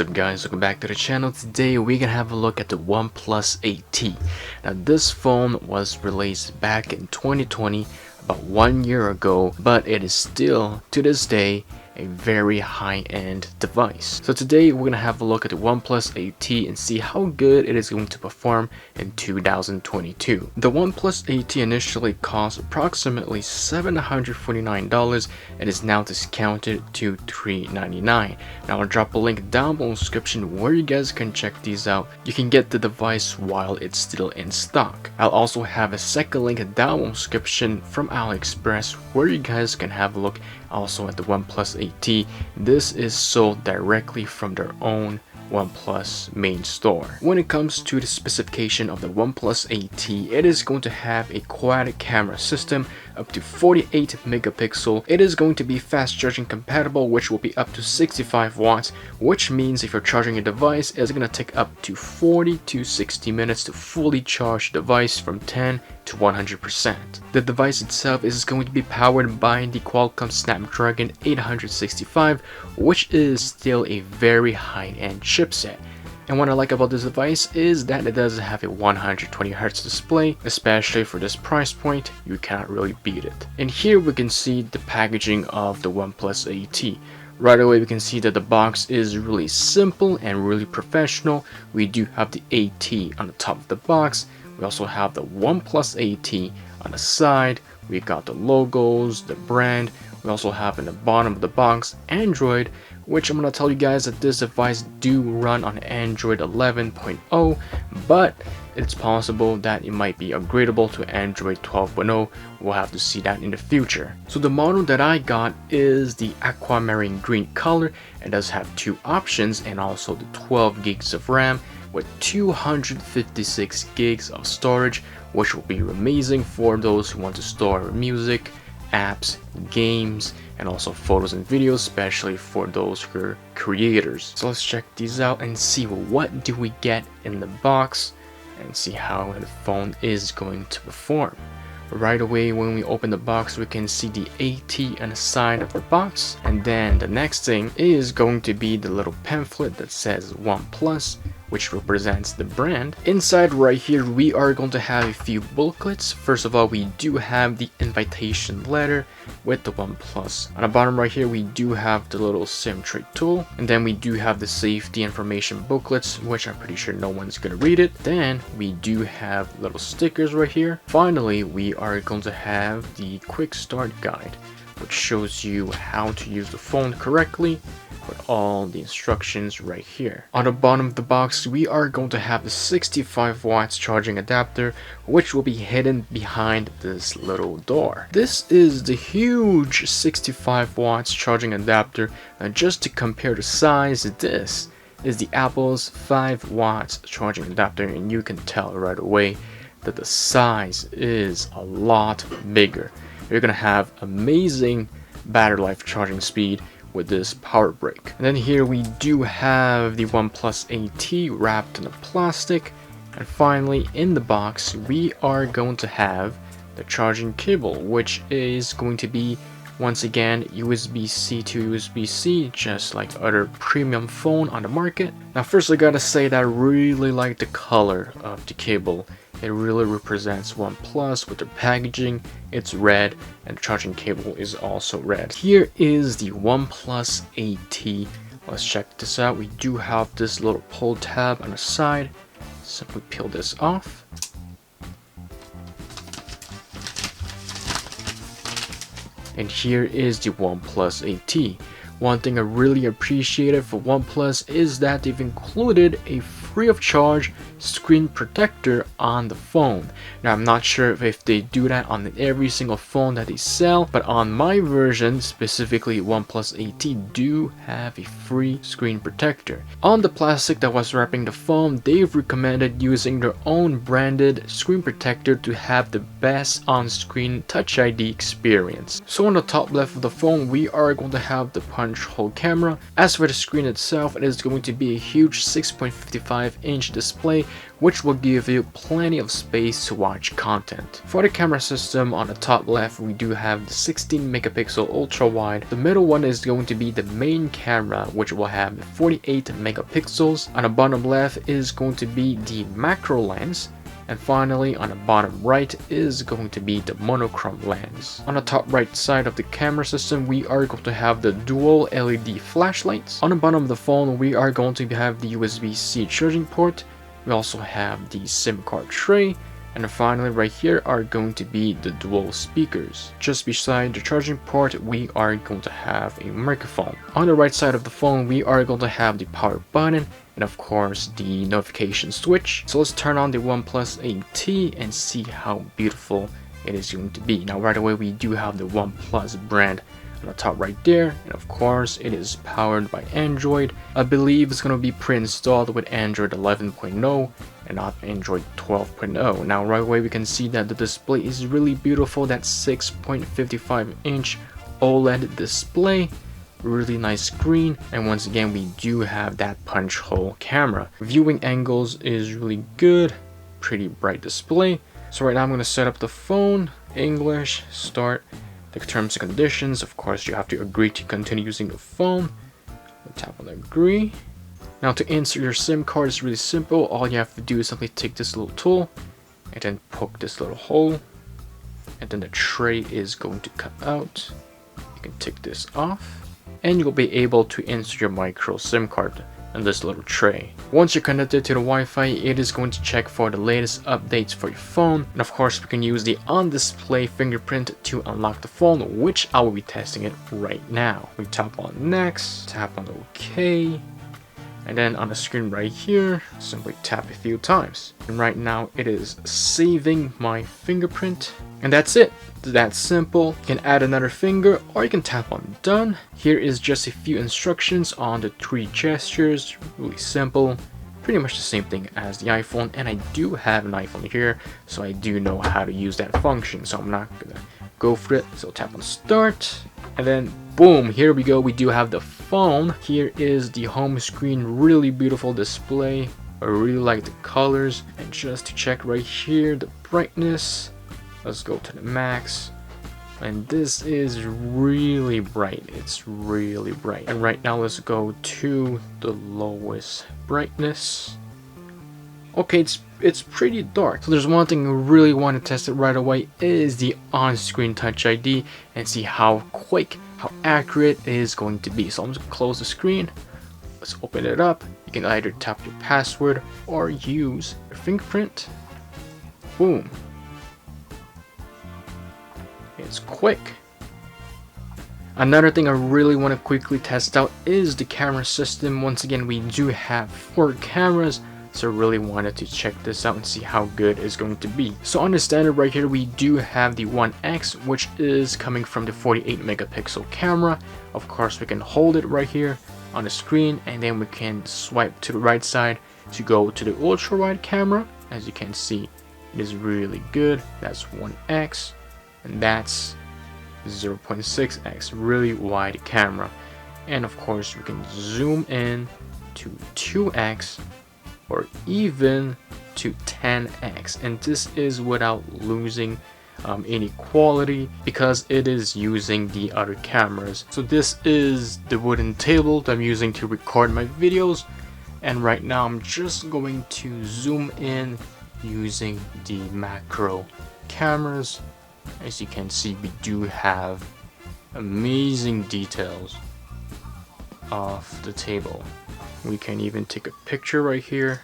up guys, welcome back to the channel. Today we're gonna have a look at the OnePlus 8T. Now this phone was released back in 2020, about 1 year ago, but it is still to this day a very high-end device. So today we're gonna have a look at the OnePlus 8T and see how good it is going to perform in 2022. The OnePlus 8T initially cost approximately $749 and is now discounted to $399. Now I'll drop a link down below in the description where you guys can check these out. You can get the device while it's still in stock. I'll also have a second link down below in the description from AliExpress where you guys can have a look also at the OnePlus 8T. This is sold directly from their own OnePlus main store. When it comes to the specification of the OnePlus 8T, it is going to have a quad camera system up to 48 megapixel. It is going to be fast charging compatible, which will be up to 65 watts, which means if you're charging a device, it's going to take up to 40 to 60 minutes to fully charge the device from 10 to 100%. The device itself is going to be powered by the Qualcomm Snapdragon 865, which is still a very high-end chipset. And what I like about this device is that it does have a 120Hz display, especially for this price point, you cannot really beat it. And here we can see the packaging of the OnePlus 8T. Right away we can see that the box is really simple and really professional. We do have the 8T on the top of the box. We also have the OnePlus 8T on the side. We got the logos, the brand. We also have in the bottom of the box Android, which I'm going to tell you guys that this device do run on Android 11.0, but it's possible that it might be upgradable to Android 12.0. We'll have to see that in the future. So the model that I got is the aquamarine green color. It does have two options and also the 12 gigs of RAM with 256 gigs of storage, which will be amazing for those who want to store music, apps, games, and also photos and videos, especially for those who are creators. So let's check these out and see what do we get in the box and see how the phone is going to perform. Right away when we open the box, we can see the 8T on the side of the box, and then the next thing is going to be the little pamphlet that says OnePlus, which represents the brand. Inside right here we are going to have a few booklets. First of all, we do have the invitation letter with the OnePlus. On the bottom right here we do have the little SIM tray tool, and then we do have the safety information booklets, which I'm pretty sure no one's gonna read it. Then we do have little stickers right here. Finally, we are going to have the quick start guide, which shows you how to use the phone correctly with all the instructions right here. On the bottom of the box we are going to have the 65 watts charging adapter, which will be hidden behind this little door. This is the huge 65 watts charging adapter, and just to compare the size, this is the Apple's 5 watts charging adapter, and you can tell right away that the size is a lot bigger. You're gonna have amazing battery life charging speed with this power brick. And then here we do have the OnePlus 8T wrapped in a plastic, and finally in the box we are going to have the charging cable, which is going to be once again USB-C to USB-C, just like other premium phone on the market. Now first I gotta say that I really like the color of the cable. It really represents OnePlus with their packaging. It's red and the charging cable is also red. Here is the OnePlus 8T. Let's check this out. We do have this little pull tab on the side. Simply peel this off. And here is the OnePlus 8T. One thing I really appreciated for OnePlus is that they've included a free of charge screen protector on the phone. Now I'm not sure if they do that on every single phone that they sell, but on my version, specifically OnePlus 8T, do have a free screen protector. On the plastic that was wrapping the phone, they've recommended using their own branded screen protector to have the best on-screen Touch ID experience. So on the top left of the phone we are going to have the punch hole camera. As for the screen itself, it is going to be a huge 6.55-inch display which will give you plenty of space to watch content. For the camera system, on the top left we do have the 16 megapixel ultra wide. The middle one is going to be the main camera, which will have 48 megapixels. On the bottom left is going to be the macro lens. And finally, on the bottom right is going to be the monochrome lens. On the top right side of the camera system, we are going to have the dual LED flashlights. On the bottom of the phone, we are going to have the USB-C charging port. We also have the SIM card tray. And finally, right here are going to be the dual speakers. Just beside the charging port, we are going to have a microphone. On the right side of the phone, we are going to have the power button and of course the notification switch. So let's turn on the OnePlus 8T and see how beautiful it is going to be. Now right away, we do have the OnePlus brand on the top right there, and of course it is powered by Android. I believe it's going to be pre-installed with Android 11.0 and not Android 12.0. Now right away we can see that the display is really beautiful. That 6.55 inch OLED display, really nice screen, and once again we do have that punch hole camera. Viewing angles is really good, pretty bright display. So right now I'm going to set up the phone, English, start. The terms and conditions, of course you have to agree to continue using the phone. We'll tap on agree. Now to insert your SIM card is really simple. All you have to do is simply take this little tool and then poke this little hole, and then the tray is going to come out. You can take this off and you'll be able to insert your micro SIM card in this little tray. Once you're connected to the Wi-Fi, it is going to check for the latest updates for your phone, and of course we can use the on-display fingerprint to unlock the phone, which I will be testing it right now. We tap on next, tap on OK, and then on the screen right here, simply tap a few times. And right now it is saving my fingerprint, and that's it. That simple. You can add another finger or you can tap on done. Here is just a few instructions on the 3 gestures. Really simple, pretty much the same thing as the iPhone, and I do have an iPhone here, so I do know how to use that function, so I'm not gonna go for it. So tap on start, and then boom, here we go. We do have the phone. Here is the home screen, really beautiful display. I really like the colors. And just to check right here, the brightness, let's go to the max, and this is really bright. It's really bright. And right now let's go to the lowest brightness. Okay, it's pretty dark. So there's one thing I really want to test it right away is the on-screen Touch ID and see how quick, how accurate it is going to be. So I'm just gonna close the screen. Let's open it up. You can either tap your password or use your fingerprint. Boom. It's quick. Another thing I really want to quickly test out is the camera system. Once again, we do have 4 cameras, so I really wanted to check this out and see how good it's going to be. So on the standard right here, we do have the 1X, which is coming from the 48 megapixel camera. Of course, we can hold it right here on the screen, and then we can swipe to the right side to go to the ultra wide camera. As you can see, it is really good. That's 1X. And that's 0.6x, really wide camera. And of course we can zoom in to 2x or even to 10x, and this is without losing any quality because it is using the other cameras. So this is the wooden table that I'm using to record my videos, and right now I'm just going to zoom in using the macro cameras. As you can see, we do have amazing details of the table. We can even take a picture right here.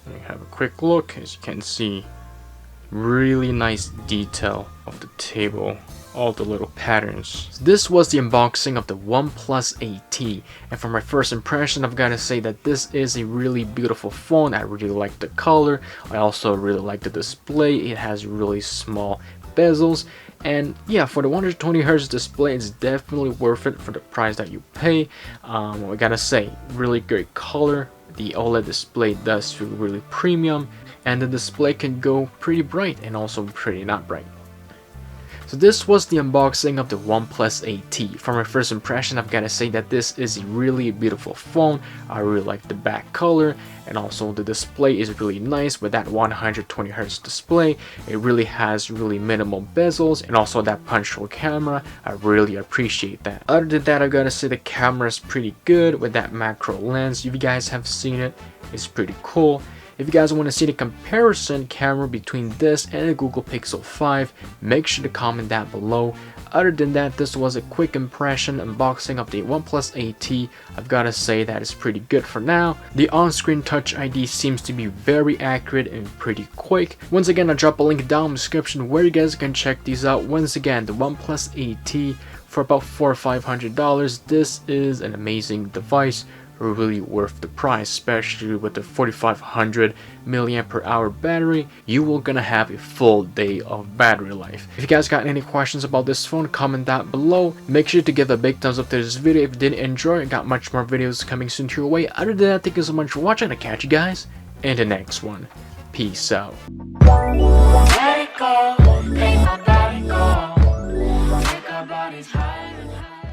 Let me have a quick look. As you can see, really nice detail of the table, all the little patterns. This was the unboxing of the OnePlus 8T, and for my first impression, I've got to say that this is a really beautiful phone. I really like the color. I also really like the display. It has really small bezels, and yeah, for the 120Hz display, it's definitely worth it for the price that you pay. I gotta say, really great color. The OLED display does feel really premium, and the display can go pretty bright and also pretty not bright. So this was the unboxing of the OnePlus 8T. For my first impression, I've got to say that this is a really beautiful phone. I really like the back color, and also the display is really nice with that 120Hz display. It really has really minimal bezels, and also that punch hole camera. I really appreciate that. Other than that, I've got to say the camera is pretty good with that macro lens. If you guys have seen it, it's pretty cool. If you guys want to see the comparison camera between this and the Google Pixel 5, make sure to comment down below. Other than that, this was a quick impression unboxing of the OnePlus 8T. I've got to say that it's pretty good for now. The on-screen Touch ID seems to be very accurate and pretty quick. Once again, I'll drop a link down in the description where you guys can check these out. Once again, the OnePlus 8T for about $400 or $500. This is an amazing device. Really worth the price, especially with the 4500 mAh battery. You will gonna have a full day of battery life. If you guys got any questions about this phone, comment down below. Make sure to give a big thumbs up to this video if you did enjoy. I got much more videos coming soon to your way. Other than that, thank you so much for watching. I'll catch you guys in the next one. Peace out. Let it go, make my body go, take our bodies higher and higher.